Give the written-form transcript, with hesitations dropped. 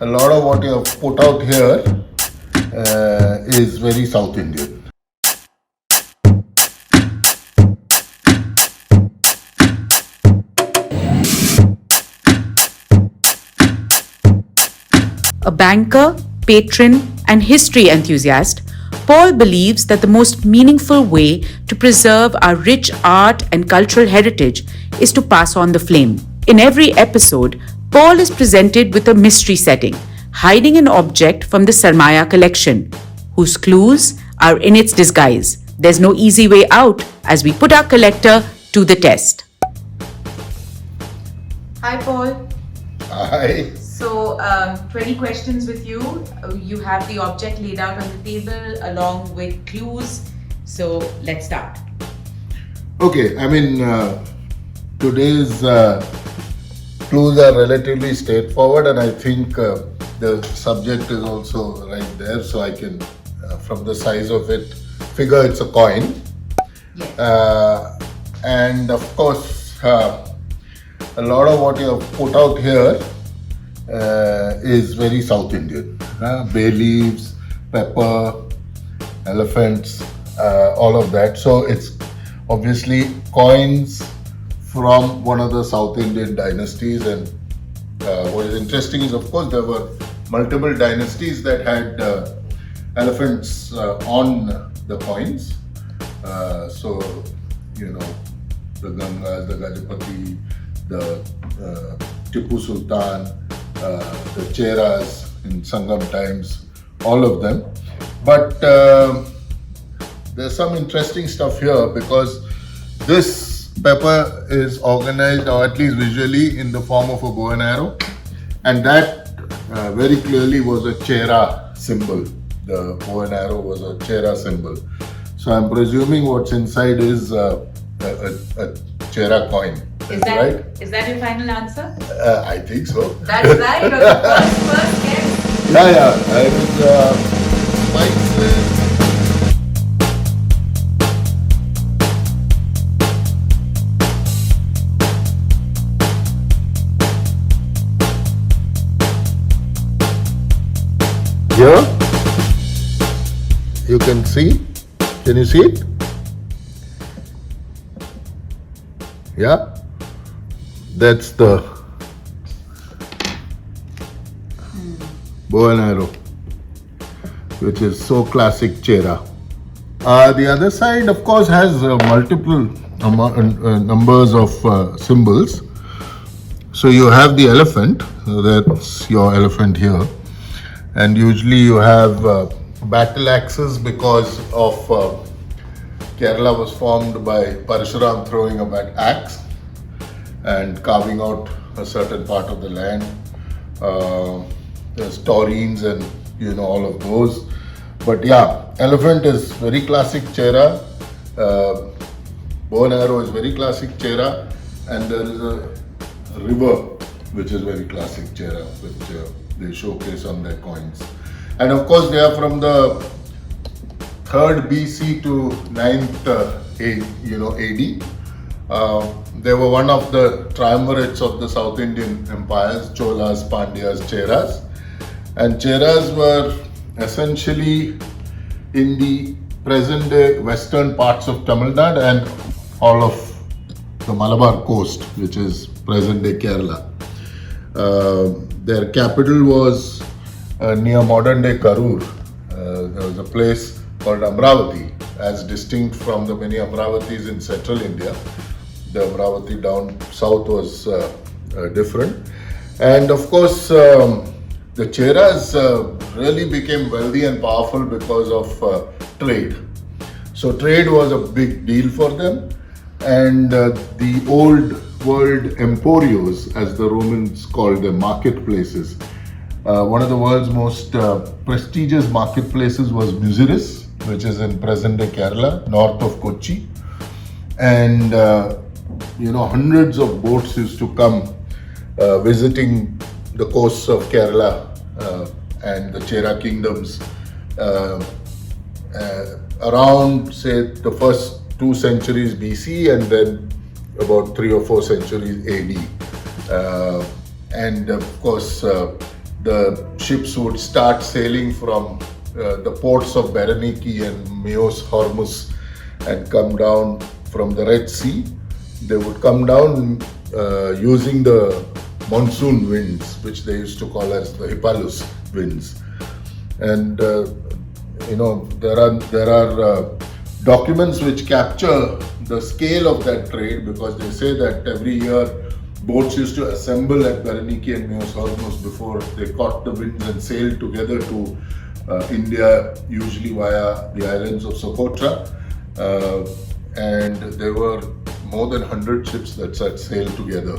a lot of what you have put out here is very South Indian. A banker, patron, and history enthusiast, Paul believes that the most meaningful way to preserve our rich art and cultural heritage is to pass on the flame. In every episode, Paul is presented with a mystery setting, hiding an object from the Sarmaya collection, whose clues are in its disguise. There's no easy way out as we put our collector to the test. Hi, Paul. Hi. So, 20 questions with you. You have the object laid out on the table along with clues. So, let's start. Okay, today's clues are relatively straightforward, and I think the subject is also right there, so I can, from the size of it, figure it's a coin. Yes. And of course, a lot of what you have put out here is very South Indian. Bay leaves, pepper, elephants, all of that. So it's obviously coins from one of the South Indian dynasties. And what is interesting is, of course, there were multiple dynasties that had elephants on the coins. The Gangas, the Gajapati, the Tipu Sultan, the Cheras in Sangam times, all of them. But there's some interesting stuff here, because this pepper is organized, or at least visually, in the form of a bow and arrow, and that very clearly was a Chera symbol. The bow and arrow was a Chera symbol. So I'm presuming what's inside is a Chera coin. Is that right? Is that your final answer? I think so. That's right. Or the first guess. Yeah. I was quite. Here, you can see. Can you see it? Yeah. That's the bow and arrow, which is so classic Chera. The other side, of course, has multiple numbers of symbols. So you have the elephant, that's your elephant here. And usually you have battle axes, because of Kerala was formed by Parshuram throwing a axe and carving out a certain part of the land. There's taurines and all of those. But yeah, elephant is very classic Chera. Bow and arrow is very classic Chera. And there is a river which is very classic Chera, which they showcase on their coins. And of course they are from the 3rd BC to 9th AD. They were one of the triumvirates of the South Indian empires, Cholas, Pandyas, Cheras. And Cheras were essentially in the present day western parts of Tamil Nadu and all of the Malabar coast, which is present day Kerala. Their capital was near modern day Karur. There was a place called Amravati, as distinct from the many Amravatis in central India. The Amravati down south was different. And of course, the Cheras really became wealthy and powerful because of trade. So trade was a big deal for them. And the old world emporios, as the Romans called them, marketplaces. One of the world's most prestigious marketplaces was Muziris, which is in present-day Kerala, north of Kochi. And hundreds of boats used to come visiting the coasts of Kerala and the Chera kingdoms around, say, the first 2 centuries BC and then about 3 or 4 centuries AD. And of course, the ships would start sailing from the ports of Berenike and Meos Hormuz and come down from the Red Sea. They would come down using the monsoon winds, which they used to call as the Hippalus winds. And there are documents which capture the scale of that trade, because they say that every year boats used to assemble at Berenike and Meos Hormuz before they caught the winds and sailed together to India, usually via the islands of Socotra. And there were more than 100 ships that sailed together.